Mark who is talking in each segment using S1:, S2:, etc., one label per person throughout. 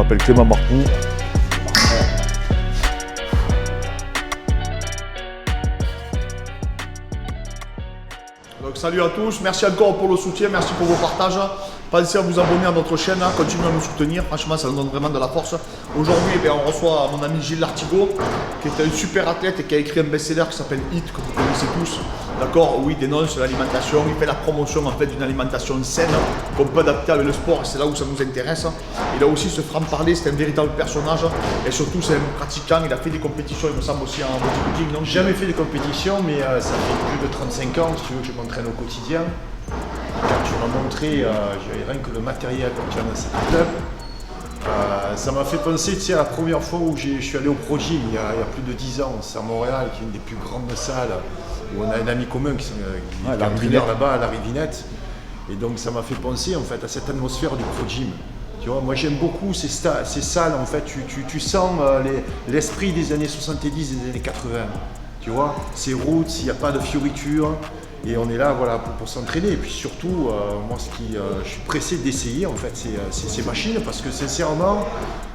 S1: m'appelle Clément Marcoux. Donc salut à tous, merci encore pour le soutien, merci pour vos partages. Pensez à vous abonner à notre chaîne, continuez à nous soutenir, franchement ça nous donne vraiment de la force. Aujourd'hui on reçoit mon ami Gilles Lartigot, qui est un super athlète et qui a écrit un best-seller qui s'appelle HIIT, que vous connaissez tous. D'accord, où il dénonce l'alimentation, il fait la promotion en fait d'une alimentation saine qu'on peut adapter avec le sport, et c'est là où ça nous intéresse. Il a aussi ce franc-parler, c'est un véritable personnage et surtout c'est un pratiquant, il a fait des compétitions, il me semble aussi en bodybuilding. Donc
S2: jamais fait de compétition, mais ça fait plus de 35 ans, si tu veux, que je m'entraîne au quotidien. Quand tu m'as montré, rien que le matériel quand tu as dans cette club, ça m'a fait penser, tu sais, à la première fois où je suis allé au Pro Gym, il y a plus de 10 ans, c'est à Montréal, qui est une des plus grandes salles, où on a un ami commun qui est entraîneur là-bas, à la Rivinette. Et donc ça m'a fait penser en fait à cette atmosphère du Pro Gym. Tu vois, moi j'aime beaucoup ces salles, en fait, tu sens l'esprit des années 70 et des années 80. Tu vois, ces routes, il n'y a pas de fioritures. Et on est là voilà, pour s'entraîner. Et puis surtout, moi, je suis pressé d'essayer en fait, ces machines parce que sincèrement,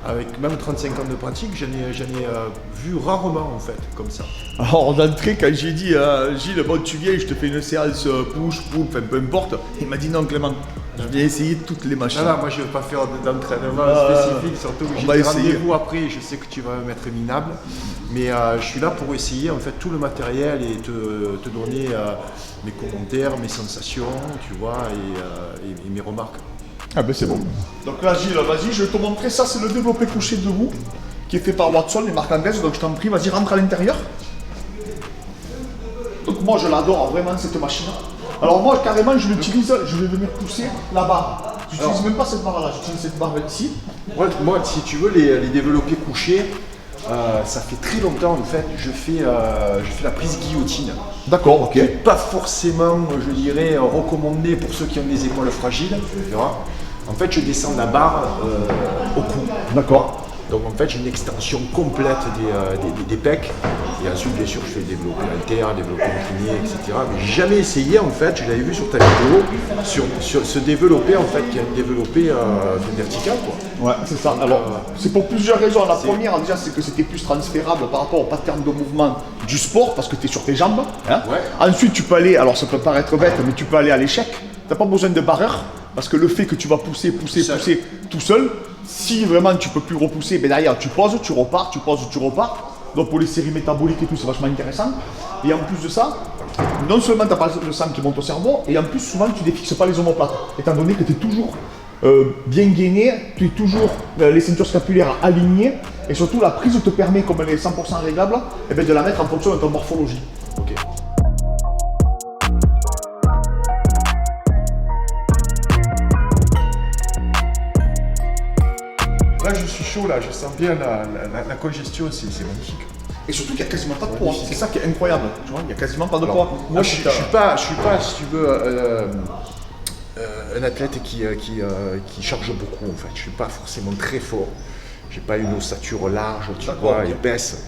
S2: avec même 35 ans de pratique, j'en ai vu rarement en fait, comme ça.
S1: Alors d'entrée, quand j'ai dit Gilles, bon tu viens, je te fais une séance push, pull, enfin peu importe, il m'a dit non Clément, je viens essayer toutes les machines.
S2: Non, moi je ne veux pas faire d'entraînement spécifique, surtout que j'ai des rendez-vous après, je sais que tu vas me mettre minable. Mais je suis là pour essayer en fait tout le matériel et te donner mes commentaires, mes sensations, tu vois, et mes remarques.
S1: Ah ben c'est bon. Donc là Gilles, vas-y, je vais te montrer ça, c'est le développé couché debout qui est fait par Watson, les marques anglaises, donc je t'en prie, vas-y rentre à l'intérieur. Donc moi je l'adore vraiment cette machine. Alors moi carrément je l'utilise, je vais venir pousser la barre. J'utilise même pas cette barre là, j'utilise cette barre ici.
S2: Moi si tu veux les développés couchés, ça fait très longtemps en fait, je fais la prise guillotine.
S1: D'accord, ok.
S2: Pas forcément, je dirais, recommandé pour ceux qui ont des épaules fragiles. Tu vois. En fait, je descends la barre au cou.
S1: D'accord.
S2: Donc en fait, j'ai une extension complète des pecs. Et ensuite, bien sûr, je fais développer haltère, développer incliné, etc. Mais j'ai jamais essayé, en fait, je l'avais vu sur ta vidéo, sur se développer, en fait, qui est un développé vertical, quoi.
S1: Ouais, c'est ça. Alors, c'est pour plusieurs raisons. La première, déjà, c'est que c'était plus transférable par rapport au pattern de mouvement du sport, parce que tu es sur tes jambes. Hein.
S2: Ouais.
S1: Ensuite, tu peux aller, alors ça peut paraître bête, mais tu peux aller à l'échec. Tu n'as pas besoin de barreur, parce que le fait que tu vas pousser tout seul, si vraiment tu peux plus repousser, ben derrière tu poses, tu repars, tu poses, tu repars. Donc pour les séries métaboliques et tout, c'est vachement intéressant. Et en plus de ça, non seulement tu n'as pas le sang qui monte au cerveau, et en plus souvent tu ne défixes pas les omoplates, étant donné que tu es toujours bien gainé, tu es toujours les ceintures scapulaires alignées, et surtout la prise te permet, comme elle est 100% réglable, eh bien, de la mettre en fonction de ton morphologie.
S2: Okay. Là, je suis chaud, là, je sens bien la congestion, c'est magnifique.
S1: Et surtout qu'il n'y a quasiment pas de poids, c'est ça qui est incroyable, tu vois, il n'y a quasiment pas de poids.
S2: Moi, je suis pas, si tu veux, un athlète qui charge beaucoup, en fait. Je suis pas forcément très fort, j'ai pas une ossature large, tu vois, épaisse.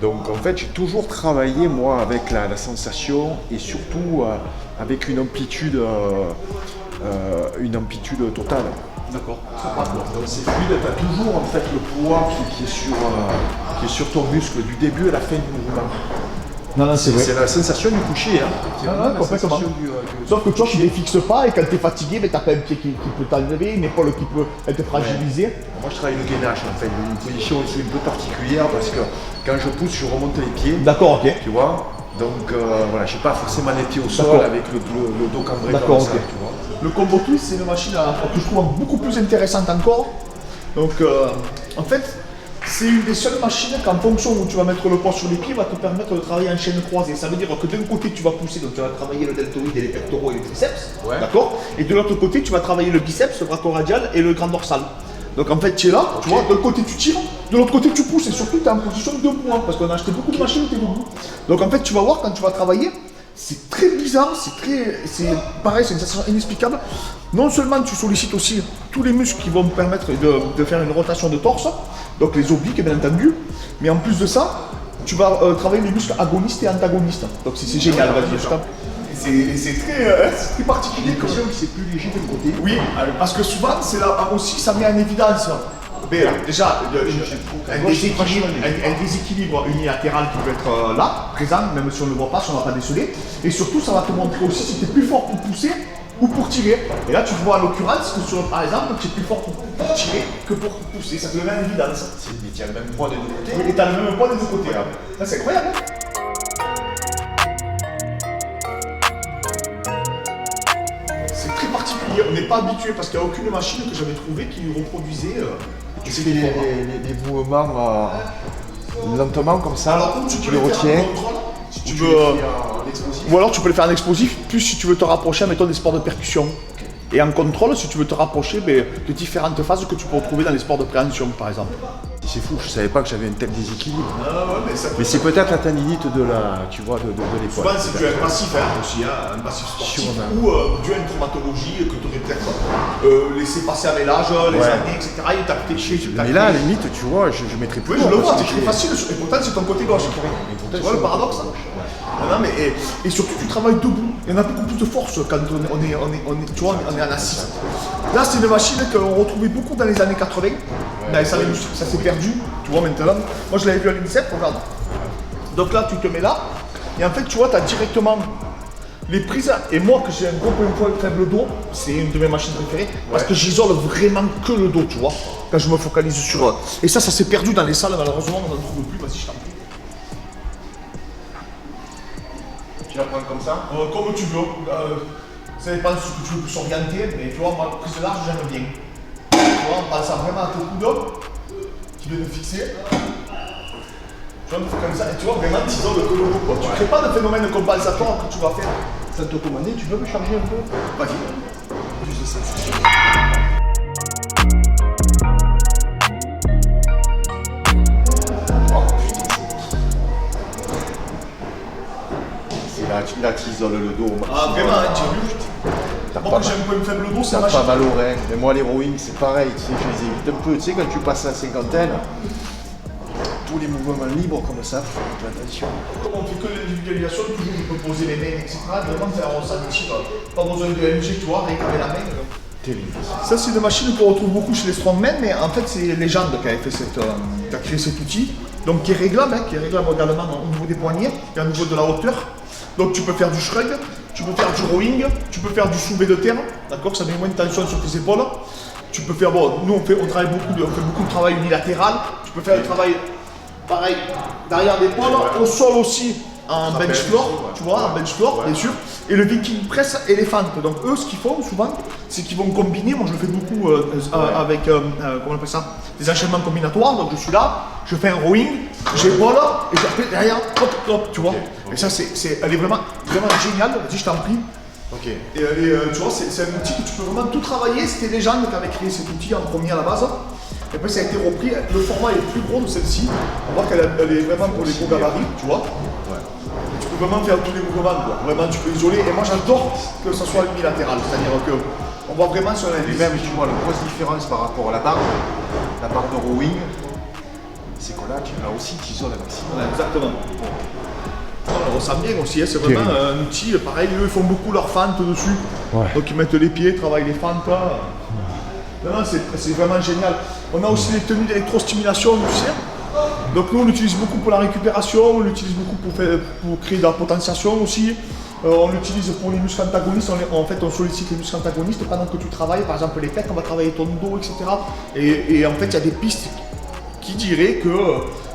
S2: Donc, en fait, j'ai toujours travaillé, moi, avec la sensation et surtout avec une amplitude totale.
S1: D'accord.
S2: Donc c'est fluide, tu as toujours en fait le poids qui est sur ton muscle du début à la fin du mouvement.
S1: Non, c'est vrai.
S2: C'est la sensation du coucher. Hein.
S1: Non, complètement. Sauf que tu vois, tu ne les fixes pas et quand tu es fatigué, tu n'as pas un pied qui peut t'enlever, une épaule qui peut être fragilisée. Ouais.
S2: Moi je travaille le gainage en fait, une position aussi un peu particulière parce que quand je pousse, je remonte les pieds.
S1: D'accord, ok.
S2: Tu vois. Donc voilà, je n'ai pas forcément les pieds au sol avec le dos cambré comme ça, tu vois.
S1: Le combo twist, c'est une machine que je trouve beaucoup plus intéressante encore. Donc en fait, c'est une des seules machines qu'en fonction où tu vas mettre le poids sur les pieds va te permettre de travailler en chaîne croisée. Ça veut dire que d'un côté tu vas pousser, donc tu vas travailler le deltoïde et les pectoraux et les triceps, d'accord. Et de l'autre côté tu vas travailler le biceps, le brachioradial et le grand dorsal. Donc en fait tu es là, tu vois, d'un côté tu tires, de l'autre côté tu pousses et surtout tu es en position debout, hein, parce qu'on a acheté beaucoup de machines où tu es debout. Donc en fait tu vas voir quand tu vas travailler, c'est très bizarre, c'est pareil, c'est une sensation inexplicable. Non seulement tu sollicites aussi tous les muscles qui vont me permettre de faire une rotation de torse, donc les obliques bien entendu, mais en plus de ça, tu vas travailler les muscles agonistes et antagonistes. Donc c'est génial, vas-y, je tape. C'est très particulier.
S2: J'ai l'impression que c'est plus léger d'un côté.
S1: Oui, parce que souvent, c'est là aussi, ça met en évidence Mais déjà, un déséquilibre unilatéral qui peut être là, présent, même si on ne le voit pas, si on ne va pas déceler. Et surtout, ça va te montrer aussi si tu es plus fort pour pousser ou pour tirer. Et là, tu vois en l'occurrence que par exemple, tu es plus fort pour tirer que pour pousser. Ça te le met en évidence.
S2: Mais tu as le même poids des deux côtés.
S1: Et tu as le même poids des deux côtés. Là, c'est incroyable. Hein. C'est très particulier. On n'est pas habitué parce qu'il n'y a aucune machine que j'avais trouvée qui reproduisait.
S2: Tu fais les mouvements lentement comme ça.
S1: Alors,
S2: tu le retiens.
S1: Si tu veux, ou alors tu peux le faire en explosif, plus si tu veux te rapprocher, mettons, des sports de percussion. Okay. Et en contrôle, si tu veux te rapprocher de différentes phases que tu peux retrouver dans les sports de préhension, par exemple.
S2: C'est fou, je savais pas que j'avais un tel déséquilibre. Mais c'est peut-être la tendinite de la, tu vois, de l'épaule.
S1: Souvent, c'est dû à un passif aussi, un passif sportif, ou dû à une traumatologie que tu aurais peut-être laissé passer avec l'âge, les années, etc. Et t'as péché.
S2: Mais là, à la limite, tu vois, je mettrais plus.
S1: Oui, je le vois, c'est très facile. Et pourtant, c'est ton côté gauche. Tu vois le paradoxe? Non, mais, et surtout, tu travailles debout. Il y en a beaucoup plus de force quand tu vois, on est en assise. Là, c'est une machine qu'on retrouvait beaucoup dans les années 80. Ça s'est perdu, tu vois, maintenant. Moi, je l'avais vu à l'INSEP, regarde. Donc là, tu te mets là. Et en fait, tu vois, tu as directement les prises. Et moi, que j'ai un gros point faible dos, c'est une de mes machines préférées. Parce que j'isole vraiment que le dos, tu vois. Quand je me focalise sur. Et ça s'est perdu dans les salles, malheureusement, on n'en trouve plus. Vas-y, je t'en prie.
S2: Tu vas prendre comme ça
S1: comme tu veux. Ça dépend de ce que tu veux s'orienter, mais tu vois, moi, prise de large, j'aime bien. Tu vois, on passe vraiment à tes coudes qui viennent fixer. Tu vois, on fait comme ça, et tu vois, vraiment, tu isoles que le dos. Tu ne crées pas de phénomène compensatoire que tu vas faire.
S2: Ça te commandé, tu peux me charger un peu?
S1: Vas-y. Juste ça.
S2: Là, tu isoles le dos.
S1: Ah, vraiment, tu as vu? Moi, que j'ai un peu une faible dos, c'est
S2: pas mal au rein. Mais moi, les rowing, c'est pareil. Tu sais, je les évite un peu. Tu sais, quand tu passes la cinquantaine, tous les mouvements libres comme ça, faut faire attention.
S1: Comme on fait que l'individualisation, toujours je peux poser les mains, etc. Vraiment faire ça ici. Pas besoin de MG, tu vois, rien qu'avec la main.
S2: Terrible.
S1: Ça, c'est une machine qu'on retrouve beaucoup chez les strongmen, mais en fait, c'est Legend qui avait fait qui a créé cet outil. Donc, qui est réglable, également au niveau des poignets et au niveau de la hauteur. Donc tu peux faire du shrug, tu peux faire du rowing, tu peux faire du soulevé de terre, d'accord, ça met moins de tension sur tes épaules. Tu peux faire, bon, nous on fait beaucoup de travail unilatéral, tu peux faire le travail pareil, derrière l'épaule, au sol aussi, en bench floor, tu vois, en bench floor, bien sûr. Et le viking press éléphant. Donc eux, ce qu'ils font souvent, c'est qu'ils vont combiner, moi je le fais beaucoup avec, comment on appelle ça, des enchaînements combinatoires. Donc je suis là, je fais un rowing, j'épaule, et après derrière, hop, hop, tu vois. Et ça, elle est vraiment géniale, vas-y, je t'en prie.
S2: Ok.
S1: Et tu vois, c'est un outil que tu peux vraiment tout travailler. C'était Legend qui avait créé cet outil en premier à la base. Et après, ça a été repris. Le format est plus gros de celle-ci. On voit qu'elle est vraiment pour les gros gabarits, tu vois. Ouais. Tu peux vraiment faire tous les mouvements, quoi. Vraiment, tu peux isoler. Et moi, j'adore que ça soit unilatéral. C'est-à-dire qu'on voit vraiment sur la
S2: Et même, tu vois, la grosse différence par rapport à la barre de rowing, c'est que là, aussi, tu isoles un maximum.
S1: Ouais, exactement. On ressent bien aussi, c'est vraiment un outil, pareil, eux ils font beaucoup leurs fentes dessus. Ouais. Donc ils mettent les pieds, travaillent les fentes. C'est vraiment génial. On a aussi les tenues d'électrostimulation, tu sais. Donc nous on l'utilise beaucoup pour la récupération, on l'utilise beaucoup pour créer de la potentiation aussi. On l'utilise pour les muscles antagonistes, en fait on sollicite les muscles antagonistes pendant que tu travailles, par exemple les pecs, on va travailler ton dos, etc. Et en fait il y a des pistes qui diraient que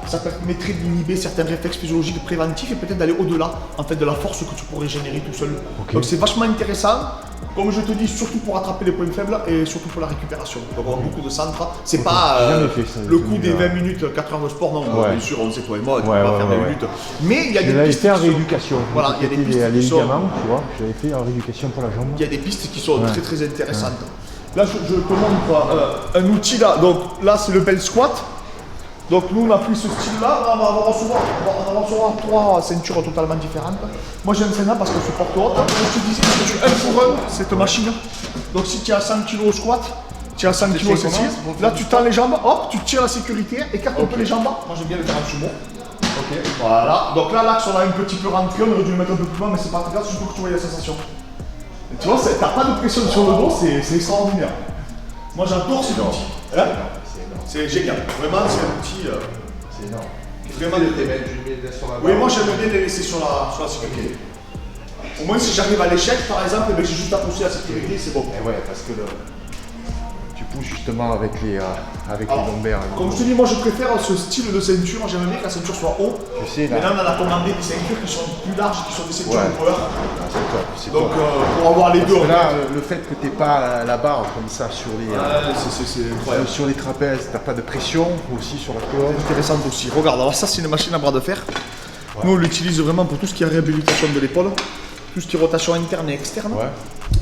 S1: ça permettrait d'inhiber certains réflexes physiologiques préventifs et peut-être d'aller au-delà en fait, de la force que tu pourrais générer tout seul. Okay. Donc c'est vachement intéressant, comme je te dis, surtout pour attraper les points faibles et surtout pour la récupération. Donc on a beaucoup de centres. C'est pas le coup des 20 minutes, 4 heures de sport, non, bien sûr, on sait toi et moi, tu peux pas faire 20 minutes. Mais il y a des pistes.
S3: Fait en rééducation.
S1: Voilà, il y a des pistes qui sont.
S3: Tu vois, j'avais fait en rééducation pour la jambe.
S1: Il y a des pistes qui sont très très intéressantes. Là, je te montre un outil là. Donc là, c'est le bell squat. Donc nous on a pris ce style-là, on va avoir souvent 3 ceintures totalement différentes. Moi j'aime celle-là parce qu'elle se porte haute. Comme je te disais, c'est un pour un, cette machine. Donc si tu as 100 kg au squat, tu as 100 kg celle-ci. Là tu tends les jambes, hop, tu tires la sécurité, écarte un peu les jambes. Moi j'aime bien le faire en sumo. Ok. Voilà. Donc là l'axe on a un petit peu rentré, on aurait dû le mettre un peu plus bas, mais c'est pas très grave, surtout que tu vois la sensation. Et tu vois, t'as pas de pression sur le dos, c'est extraordinaire. Moi j'adore cet outil. C'est génial. Vraiment, c'est un outil
S2: C'est énorme.
S1: vraiment
S2: Tu
S1: de
S2: les mets sur la barre.
S1: Oui, moi j'aime bien les laisser sur la sécurité. Au moins, si j'arrive à l'échec, par exemple, j'ai juste à pousser la sécurité, c'est bon.
S2: Et ouais, parce que tu pousses justement avec les lombaires.
S1: Comme je te dis, moi je préfère ce style de ceinture. J'aime bien que la ceinture soit haut.
S2: Tu sais,
S1: Mais là,
S2: là,
S1: on a commandé des ceintures qui sont plus larges, qui sont des ceintures
S2: Ouais.
S1: de power.
S2: c'est top. C'est
S1: Donc,
S2: top.
S1: pour avoir les
S2: Parce
S1: deux,
S2: que
S1: en
S2: là,
S1: fait.
S2: le fait que tu n'aies pas la barre comme ça sur les,
S1: C'est incroyable.
S2: sur les trapèzes, tu n'as pas de pression aussi sur la colonne.
S1: Intéressante aussi. Regarde, alors ça, c'est une machine à bras de fer. Nous, on l'utilise vraiment pour tout ce qui est réhabilitation de l'épaule, tout ce qui est rotation interne et externe,
S2: Ouais.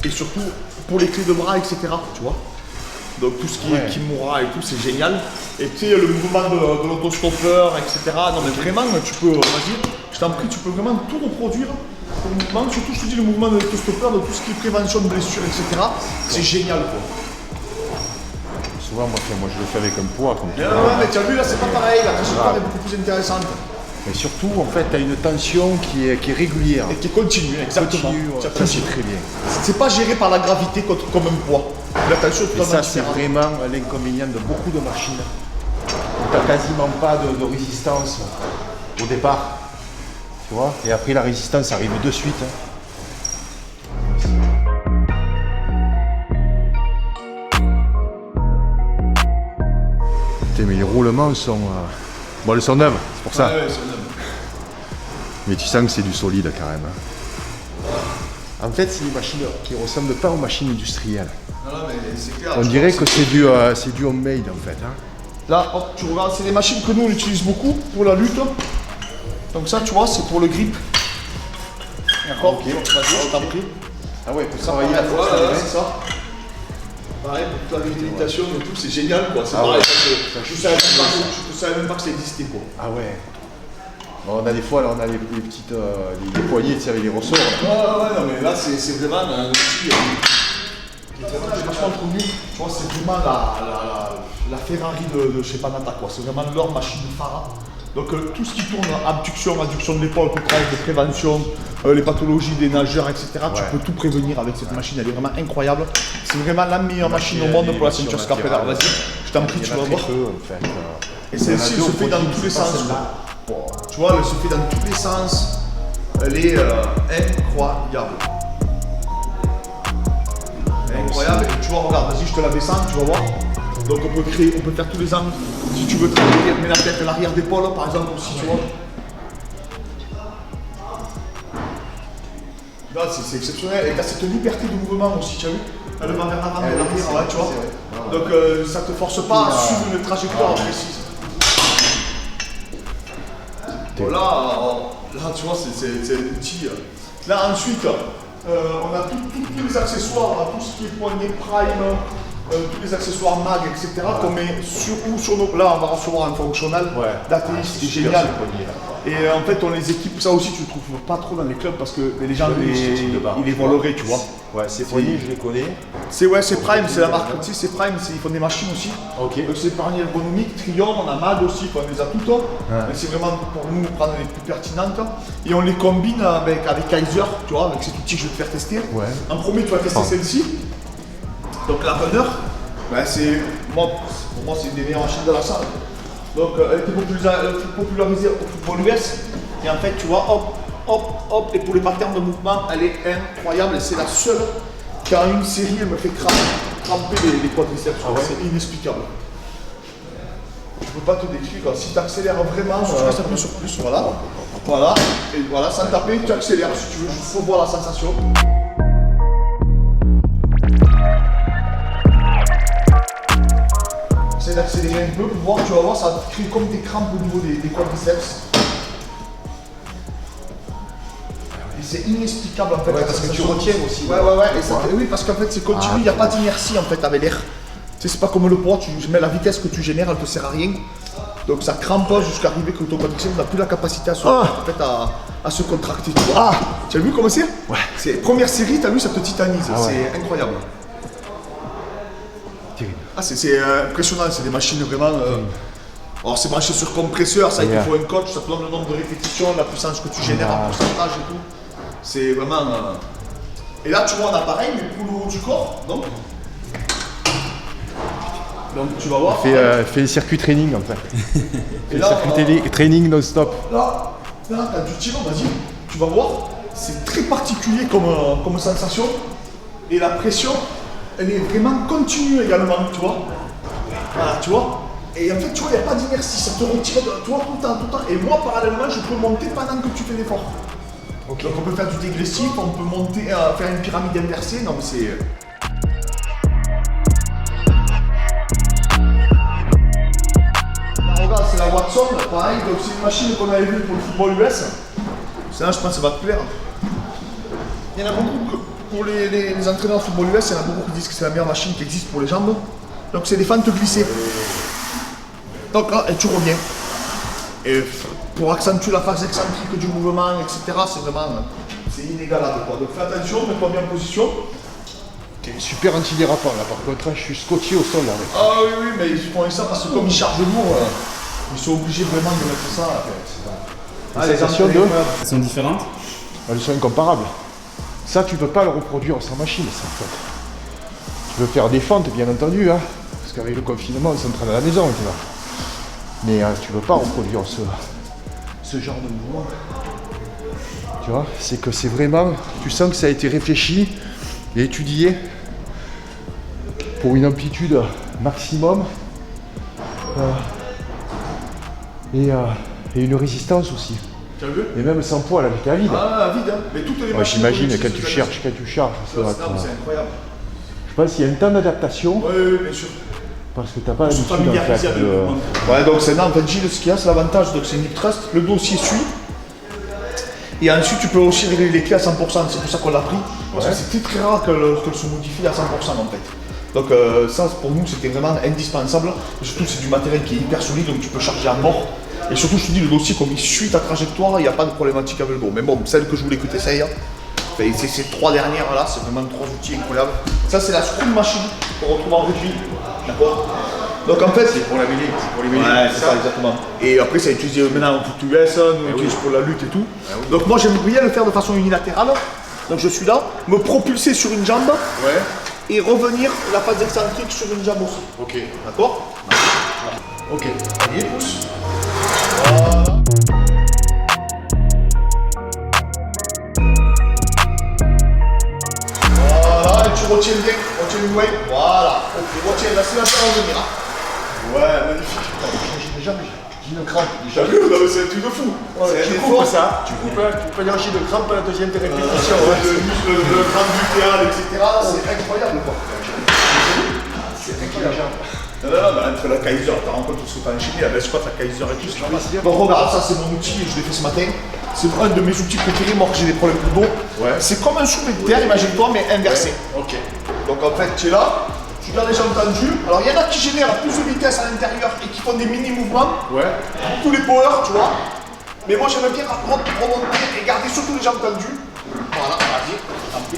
S1: et surtout pour les clés de bras, etc. Tu vois. Donc tout ce qui est Kimura et tout, c'est génial. Et tu sais, le mouvement de l'autostoppeur, etc. Non mais vraiment, tu peux, vas-y, je t'en prie, tu peux vraiment tout reproduire. Le mouvement, surtout je te dis le mouvement de l'autostoppeur, de tout ce qui est prévention de blessures, etc. C'est génial quoi.
S2: Souvent, moi je le fais avec un poids. Comme tu
S1: Ouais,
S2: vois.
S1: mais tu as vu là, c'est pas pareil, la trajectoire est beaucoup plus intéressante.
S2: Et surtout, en fait, tu as une tension qui est régulière.
S1: Et qui est continue, exactement.
S2: Continue,
S1: Ça
S2: ça c'est très bien.
S1: C'est pas géré par la gravité comme un poids. La tension est
S2: Et
S1: totalement
S2: ça, c'est
S1: différente.
S2: vraiment l'inconvénient de beaucoup de machines. Tu n'as quasiment pas de résistance au départ. Tu vois. Et après, la résistance arrive de suite. Putain, mais les roulements sont... Bon, ils sont neufs, c'est pour ça.
S1: Ouais, c'est énorme.
S2: Mais tu sens que c'est du solide quand même. En fait, c'est des machines qui ne ressemblent pas aux machines industrielles.
S1: Non, mais c'est clair.
S2: On
S1: tu
S2: dirait
S1: vois,
S2: que c'est du homemade en fait. Hein.
S1: Là, hop, tu regardes, c'est des machines que nous on utilise beaucoup pour la lutte. Donc ça, tu vois, c'est pour le grip. D'accord.
S2: Ok.
S1: Vas-y, je t'en prie.
S2: Ah ouais, pour
S1: Ça,
S2: travailler la force.
S1: voilà, c'est ça. Pareil, pour toute la réhabilitation et tout, c'est génial quoi. C'est
S2: Ah
S1: pareil,
S2: ouais.
S1: je savais même pas que ça existait quoi.
S2: Ah ouais. Bon, on a des fois, là, on a les petites les poignées, tu sais, avec les ressorts. Là.
S1: Ouais, non, mais là, c'est vraiment un outil qui est vraiment vachement connu. Tu vois, c'est vraiment la Ferrari de chez Panata, quoi. C'est vraiment leur machine de phare. Donc, tout ce qui tourne, abduction, adduction de l'épaule, tout le travail de prévention, les pathologies des nageurs, etc., tu peux tout prévenir avec cette machine. Elle est vraiment incroyable. C'est vraiment la meilleure machine au monde pour la ceinture scapulaire. Vas-y, je t'en prie, tu vas voir.
S2: En fait.
S1: Et celle-ci, elle se fait dans tous les sens. Tu vois, elle se fait dans tous les sens. Elle est incroyable. Incroyable. Et tu vois, regarde, vas-y, je te la descends, tu vas voir. Donc on peut faire tous les angles. Si tu veux travailler, mets la tête à l'arrière d'épaule, par exemple, aussi, tu vois. Là, c'est exceptionnel. Et tu as cette liberté de mouvement aussi, tu as vu? Elle va vers l'avant et l'arrière, ouais, tu vois. Donc ça te force pas à suivre une trajectoire précise. Bon, là, tu vois, c'est l'outil. Là, ensuite, on a tous les accessoires, tout ce qui est poignet prime, tous les accessoires mag, etc. qu'on met sur nos. Là, on va recevoir un fonctionnal d'athéiste qui est génial. Et en fait, on les équipe. Ça aussi, tu le trouves pas trop dans les clubs parce que les gens, ils les voleraient, tu vois.
S2: Ouais, ces poignées, je les connais.
S1: C'est Prime, c'est la marque, tu sais, c'est Prime, ils font des machines aussi.
S2: Ok.
S1: Donc c'est parmi ergonomique, Trion, on a Mag aussi, on les a toutes. Mais c'est vraiment pour nous prendre les plus pertinentes. Et on les combine avec Kaiser, tu vois, avec cet outil que je vais te faire tester.
S2: Ouais.
S1: En premier, tu vas tester celle-ci. Donc la Runner, ben, pour moi c'est une des meilleures machines de la salle. Donc elle était popularisée au football US. Et en fait, tu vois, hop, et pour les patterns de mouvement, elle est incroyable. Et c'est la seule qui a une série, elle me fait cramper les quadriceps. C'est inexplicable. Je peux pas te décrire. Si tu accélères vraiment, si tu restes un peu sur plus, voilà. Et voilà, sans taper, tu accélères si tu veux, juste pour voir la sensation. Essaye d'accélérer un peu pour voir, tu vas voir, ça crée comme des crampes au niveau des quadriceps. Et c'est inexplicable en fait.
S2: Ouais, parce que tu retiens aussi.
S1: Ouais. Et ça, oui, parce qu'en fait c'est continu, il n'y a pas d'inertie en fait avec l'air. Tu sais, c'est pas comme le poids, tu mets la vitesse que tu génères, elle te sert à rien. Donc ça crampe jusqu'à arriver que ton quadriceps n'a plus la capacité à se contracter. Tu vois. Tu as vu comment c'est? Ouais. C'est première série, tu as vu, ça te titanise. C'est incroyable. C'est impressionnant, c'est des machines vraiment. Alors c'est branché sur compresseur, ça il te faut un coach, ça te donne le nombre de répétitions, la puissance que tu génères en pourcentage et tout. C'est vraiment. Et là tu vois un appareil mais pour le haut du corps, donc. Donc tu vas voir.
S2: Fais les circuits training en fait.
S1: Et là,
S2: Training non-stop.
S1: là, quand tu tires, vas-y, tu vas voir, c'est très particulier comme sensation. Et la pression, elle est vraiment continue également, tu vois. Voilà, tu vois. Et en fait, tu vois, il n'y a pas d'inertie, ça te retire de toi tout le temps. Et moi, parallèlement, je peux monter pendant que tu fais l'effort. Donc on peut faire du dégressif, on peut monter, faire une pyramide inversée. Non, mais c'est. Là, regarde, c'est la Watson, pareil, donc c'est une machine qu'on avait vue pour le football US. Ça, je pense que ça va te plaire. Il y en a beaucoup, pour les entraîneurs de football US, il y en a beaucoup qui disent que c'est la meilleure machine qui existe pour les jambes. Donc c'est des fentes glissées. Donc là, et tu reviens. Et pour accentuer la phase excentrique du mouvement, etc., c'est vraiment, c'est inégalable, quoi. Donc fais attention, mets-toi bien en position.
S2: T'es super antidérapant là, par contre, je suis scotché au sol là.
S1: Ah oui, mais ils font ça parce que comme ils chargent lourd, ils sont obligés vraiment de mettre ça.
S2: Les sensations de...
S4: Elles sont différentes.
S2: Elles sont incomparables. Ça, tu peux pas le reproduire sans machine, ça en fait. Tu peux faire des fentes, bien entendu, hein, parce qu'avec le confinement, on s'entraîne à la maison, tu vois. Mais tu peux pas reproduire ce genre de mouvement. Tu vois, c'est que c'est vraiment, tu sens que ça a été réfléchi et étudié pour une amplitude maximum et une résistance aussi.
S1: Tu as vu?
S2: Et même sans poids, là, j'étais à vide.
S1: Ah, vide, hein. Mais toutes les
S2: Ouais,
S1: machines.
S2: j'imagine
S1: qu'on
S2: quand
S1: utilise,
S2: tu
S1: c'est
S2: charges, ça doit
S1: ça,
S2: être,
S1: c'est incroyable.
S2: je pense qu'il y a un temps d'adaptation
S1: Oui, bien sûr.
S2: parce que t'as pas
S1: Ils sont
S2: l'habitude en
S1: familiarisés
S2: fait.
S1: avec le mouvement. Ouais, donc c'est en fait, Gilles, ce qu'il y a, c'est l'avantage, donc c'est une hip thrust, le dossier suit. Et ensuite, tu peux aussi régler les clés à 100%, c'est pour ça qu'on l'a pris. Parce que c'était très rare qu'elle se modifie à 100% en fait. Donc ça, pour nous, c'était vraiment indispensable. Et surtout, c'est du matériel qui est hyper solide, donc tu peux charger à mort. Et surtout, je te dis, le dossier, comme il suit ta trajectoire, il n'y a pas de problématique avec le dos. Mais bon, celle que je voulais que tu essayes, c'est ces trois dernières là, c'est vraiment trois outils incroyables. Ça, c'est la screw machine qu'on retrouve en rugby. D'accord. Donc en fait, c'est pour la mêlée, Ouais, c'est ça, exactement. Et après, ça est utilisé maintenant en foot US, on utilise pour la lutte et tout. Donc moi, j'aime bien le faire de façon unilatérale. Donc je suis là, me propulser sur une jambe et revenir la phase excentrique sur une jambe aussi.
S2: Ok.
S1: D'accord.
S2: Ok.
S1: Allez, pousse. Voilà, et tu retiens bien, retiens le weight. Voilà, ok, retiens, laisse-la revenir. Ouais, magnifique.
S2: J'ai déjà une crampe.
S1: T'as vu? Non, mais c'est un truc de fou. C'est un
S2: Tu
S1: effort.
S2: coupes ça, tu coupes, hein, tu peux lâcher de crampe à la deuxième répétition.
S1: Le muscle, le crâne glutéal, etc. C'est incroyable, quoi. C'est incroyable. Non, mais entre la Kaiser, t'as rencontré tout ce que t'as enchaîné, la best squat, la Kaiser et tout, c'est pas mal. Bon, regarde, ça c'est mon outil, je l'ai fait ce matin. C'est un de mes outils préférés, moi que j'ai des problèmes de dos. C'est comme un soulevé de terre, imagine-toi, mais inversé.
S2: Ok.
S1: Donc en fait, tu es là, tu gardes les jambes tendues. Alors il y en a qui génèrent plus de vitesse à l'intérieur et qui font des mini-mouvements. Tous les powers, tu vois. Mais moi j'aime bien remonter et garder surtout les jambes tendues. Voilà, vas-y, tant pis.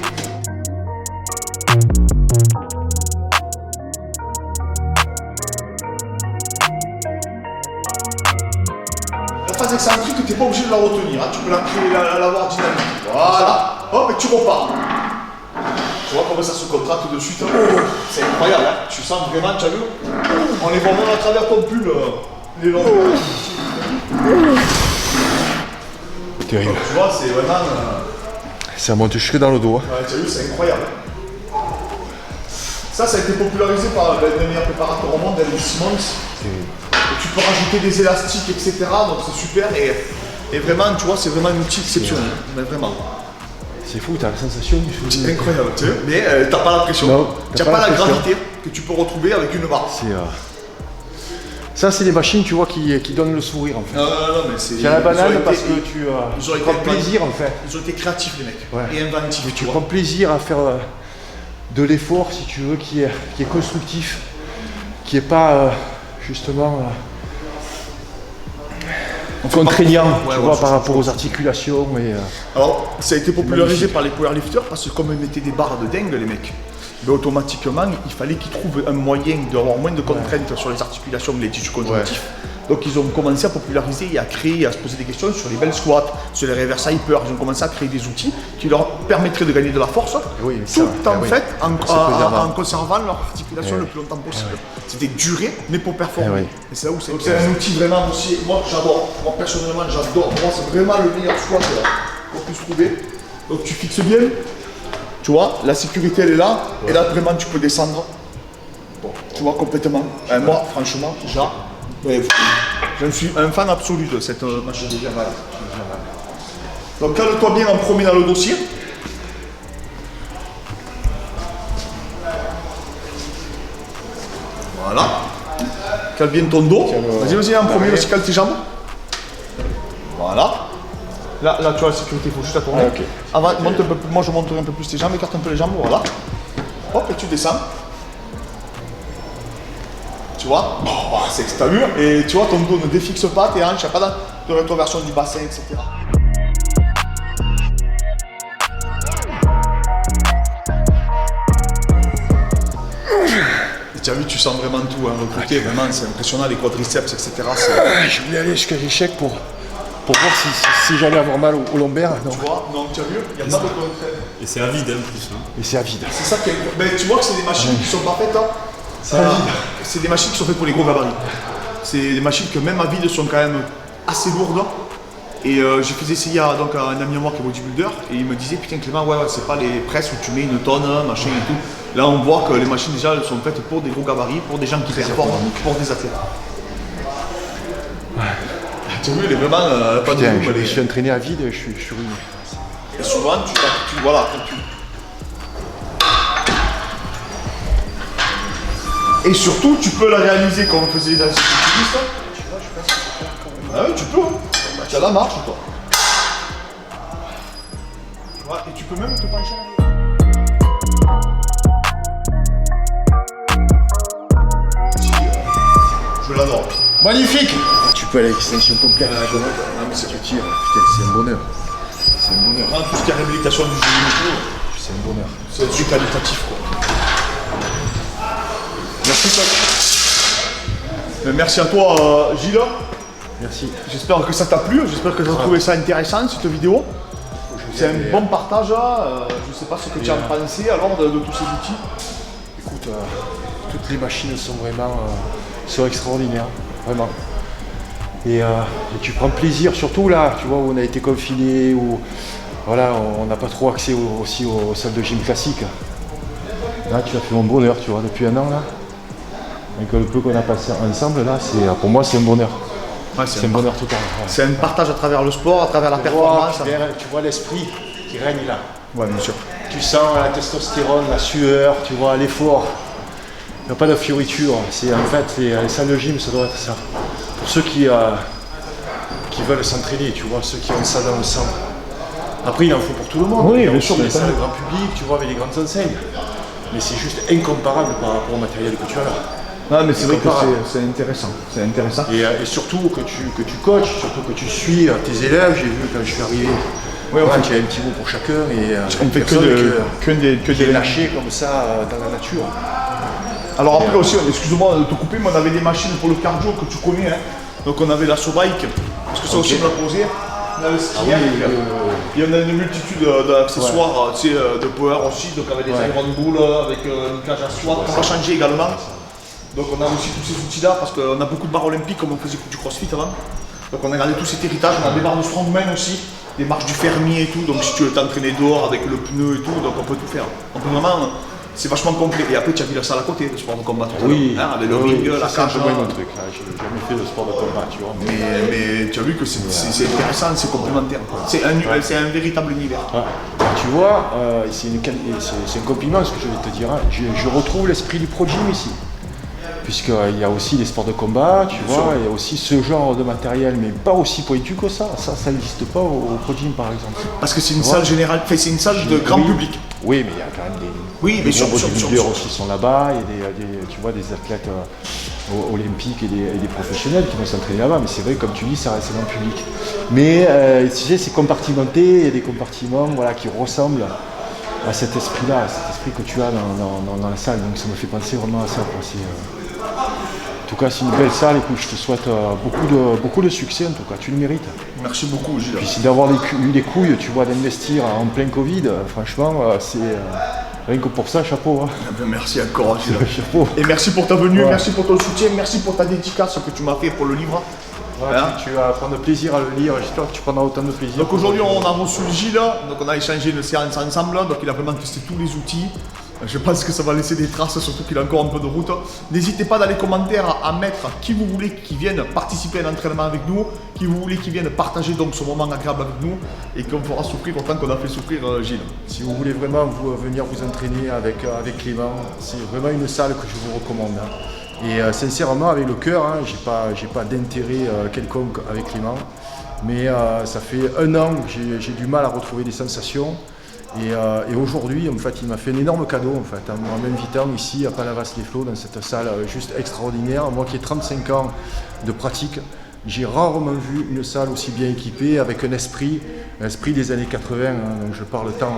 S1: La phase excentrique, tu n'es pas obligé de la retenir, hein. Tu peux la créer, l'avoir dynamique. Voilà. Hop, et tu repars. Tu vois comment ça se contracte de suite. C'est incroyable, hein. Tu sens vraiment, tu as vu? On les voit même à travers ton pull, les longueurs.
S2: Terrible.
S1: Tu vois, c'est vraiment.
S2: Ça monte jusque dans le dos.
S1: Ouais, tu as vu, c'est incroyable. Ça a été popularisé par l'un des meilleurs préparateurs au monde, David Simmons. Et tu peux rajouter des élastiques, etc. Donc c'est super. Et vraiment, tu vois, c'est vraiment un outil exceptionnel. Mais vraiment.
S2: C'est fou, t'as la sensation du
S1: C'est incroyable, tu sais. Mais t'as pas la pression.
S2: Non,
S1: Tu n'as pas la gravité que tu peux retrouver avec une barre.
S2: Ça, c'est des machines, tu vois, qui donnent le sourire en fait.
S1: Non, mais c'est.
S2: Tu as la banane
S1: ils ont
S2: parce
S1: été-
S2: que tu
S1: ils ont été
S2: prends plaisir en fait.
S1: Ils ont été créatifs, les mecs.
S2: Ouais.
S1: Et inventifs.
S2: Tu
S1: Tu
S2: prends
S1: vois.
S2: plaisir à faire de l'effort, si tu veux, qui est constructif, qui n'est pas justement contraignant,
S1: Ouais,
S2: tu
S1: ouais,
S2: vois,
S1: c'est
S2: par
S1: ça,
S2: rapport aux articulations. Et,
S1: Alors, ça a été popularisé
S2: magnifique.
S1: par les powerlifters parce que comme ils mettaient des barres de dingue, les mecs. mais automatiquement, il fallait qu'ils trouvent un moyen d'avoir moins de contraintes sur les articulations et les tissus conjonctifs. Donc ils ont commencé à populariser et à créer, à se poser des questions sur les belles squats, sur les reverse hyper. Ils ont commencé à créer des outils qui leur permettraient de gagner de la force, tout en conservant leur articulation le plus longtemps possible. C'était duré, mais pour performer. Et c'est là où c'est un outil vraiment aussi, moi j'adore. Moi personnellement j'adore. Moi c'est vraiment le meilleur squat qu'on puisse trouver. Donc tu fixes bien, tu vois, la sécurité elle est là, et là vraiment tu peux descendre. Bon, tu vois complètement. Moi franchement, je suis un fan absolu de cette machine. Donc cale-toi bien en premier dans le dossier. Voilà. Cale bien ton dos. Vas-y en premier aussi, cale tes jambes. Voilà. Là tu vois la sécurité, il faut juste la tourner. Avant, monte un peu plus, moi je monterai un peu plus tes jambes, écarte un peu les jambes, voilà. Hop, et tu descends. Tu vois, c'est que t'as vu, et tu vois, ton dos ne défixe pas, tes hanches, il n'y a pas de rétroversion du bassin, etc. Et tu as vu, tu sens vraiment tout, hein, recruter, vraiment, c'est impressionnant, les quadriceps, etc.
S3: Je voulais aller jusqu'à l'échec pour voir si j'allais avoir mal au lombaire.
S1: Tu vois, non, tu as vu, il n'y a pas de contrainte.
S4: Et c'est à vide en plus.
S3: Et c'est à vide.
S1: C'est ça qui est. Ben, tu vois que c'est des machines qui sont parfaites. C'est des machines qui sont faites pour les gros gabarits. C'est des machines que même à vide sont quand même assez lourdes. Et j'ai fait essayer à un ami à moi qui est bodybuilder et il me disait putain Clément, c'est pas les presses où tu mets une tonne, machin et tout. Là on voit que les machines déjà elles sont faites pour des gros gabarits, pour des gens qui performent, pour des athlètes. Tu as vu, elle est vraiment pas de
S3: Putain, je suis entraîné à vide, je suis ruiné.
S1: Et souvent voilà, Et surtout, tu peux la réaliser comme on faisait dans les cyclistes. Ah oui, tu peux. Tu as la marche, toi. Tu vois, et tu peux même te pencher en arrière. Je l'adore.
S3: Magnifique. Tu peux aller à l'extension complète.
S1: Non, mais c'est
S3: Tu tires. Putain, c'est un bonheur. C'est un bonheur.
S1: tout ce qui est réhabilitation du genou,
S3: C'est un bonheur.
S1: c'est un truc qualitatif, quoi. Merci, coach. Merci à toi, Gilles.
S3: Merci.
S1: J'espère que ça t'a plu, j'espère que tu as trouvé ça intéressant, cette vidéo. C'est un bon partage. Je ne sais pas ce que tu as pensé alors de tous ces outils.
S3: Écoute, toutes les machines sont vraiment sont extraordinaires, vraiment. Et tu prends plaisir, surtout là, tu vois, où on a été confiné, où voilà, on n'a pas trop accès aussi aux salles de gym classiques. Là, tu as fait mon bonheur, tu vois, depuis un an là. Avec le peu qu'on a passé ensemble, là, pour moi, c'est un bonheur.
S1: Ouais,
S3: c'est un bonheur total. Ouais.
S1: C'est un partage à travers le sport, à travers la performance.
S3: Tu vois l'esprit qui règne là.
S1: Ouais, bien sûr.
S3: Tu sens la testostérone, la sueur, tu vois l'effort. Il n'y a pas de fioriture. C'est en fait les salles de gym, ça doit être ça. Pour ceux qui veulent s'entraîner, tu vois, ceux qui ont ça dans le sang. Après, il en faut pour tout le monde.
S1: Oui,
S3: il y a
S1: bien
S3: aussi
S1: sûr,
S3: les salles de grand public, tu vois, avec les grandes enseignes. Mais c'est juste incomparable par rapport au matériel que tu as là.
S1: Non, mais c'est vrai que c'est intéressant. C'est intéressant.
S3: Et surtout que tu coaches, surtout que tu suis tes élèves. J'ai vu quand je suis arrivé, tu as un petit mot pour chacun et
S1: on fait que des
S3: lâchés comme ça dans la nature.
S1: Alors après aussi, excuse-moi de te couper, mais on avait des machines pour le cardio que tu connais. Hein. Donc on avait la SoBike, parce que ça aussi on l'a posé. On a le ski, et on a une multitude d'accessoires, tu sais, de power aussi, donc avec des iron balls, avec une cage à squat, on va changer également. Donc on a aussi tous ces outils-là, parce qu'on a beaucoup de barres olympiques comme on faisait du crossfit avant. Donc on a gardé tout cet héritage, on a des barres de strongman aussi, des marches du fermier et tout, donc si tu veux t'entraîner dehors avec le pneu et tout, donc on peut tout faire. On peut vraiment, c'est vachement complet. Et après tu as vu la salle à côté, le sport de combat tout à l'heure, avec le ring, la cage.
S3: C'est un peu mon truc, là. J'ai jamais fait de sport de combat, tu vois.
S1: Mais tu as vu que c'est intéressant, c'est complémentaire. C'est un véritable univers.
S3: Tu vois, c'est un compliment ce que je vais te dire. Hein. Je retrouve l'esprit du pro gym ici. Puisqu'il y a aussi les sports de combat, tu vois, il y a aussi ce genre de matériel, mais pas aussi pointu que ça. Ça n'existe pas au Pro Gym par exemple.
S1: Parce que c'est une salle générale, c'est une salle de grand public.
S3: Oui, mais il y a quand même des bodybuilders aussi qui sont là-bas, il y a tu vois, des athlètes olympiques et des professionnels qui vont s'entraîner là-bas, mais c'est vrai, comme tu dis, ça reste dans le public. Mais tu sais, c'est compartimenté, il y a des compartiments voilà, qui ressemblent à cet esprit-là, cet esprit que tu as dans la salle. Donc ça me fait penser vraiment à ça, quoi. En tout cas, c'est une belle salle. Écoute, je te souhaite beaucoup de succès, en tout cas. Tu le mérites.
S1: Merci beaucoup, Gilles.
S3: Puis c'est d'avoir eu les couilles, tu vois, d'investir en plein Covid. Franchement, c'est rien que pour ça, chapeau. Hein.
S1: Ah ben, merci encore, Gilles.
S3: Chapeau.
S1: Et merci pour ta venue,
S3: Ouais.
S1: merci pour ton soutien, merci pour ta dédicace que tu m'as fait pour le livre.
S3: Ouais,
S1: Hein?
S3: tu vas prendre plaisir à le lire. J'espère que tu prendras autant de plaisir.
S1: Donc aujourd'hui on a reçu Gilles, donc on a échangé une séance ensemble, donc il a vraiment testé tous les outils. Je pense que ça va laisser des traces, surtout qu'il a encore un peu de route. N'hésitez pas dans les commentaires à mettre qui vous voulez qui vienne participer à l'entraînement avec nous, qui vous voulez qui vienne partager donc ce moment agréable avec nous et qu'on fera souffrir autant qu'on a fait souffrir Gilles.
S3: Si vous voulez vraiment venir vous entraîner avec Clément, c'est vraiment une salle que je vous recommande. Hein. Et sincèrement, avec le cœur, hein, j'ai pas d'intérêt quelconque avec Clément. Mais ça fait 1 an que j'ai du mal à retrouver des sensations. Et aujourd'hui, en fait, il m'a fait un énorme cadeau en fait, en m'invitant ici à Palavas-les-Flots, dans cette salle juste extraordinaire. Moi qui ai 35 ans de pratique, j'ai rarement vu une salle aussi bien équipée, avec un esprit des années 80, hein, dont je parle tant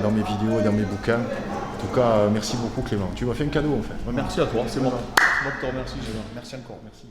S3: dans mes vidéos et dans mes bouquins. En tout cas, merci beaucoup Clément. Tu m'as fait un cadeau en fait.
S1: Merci à toi, c'est moi. C'est moi qui te remercie Gilles. Merci encore, merci.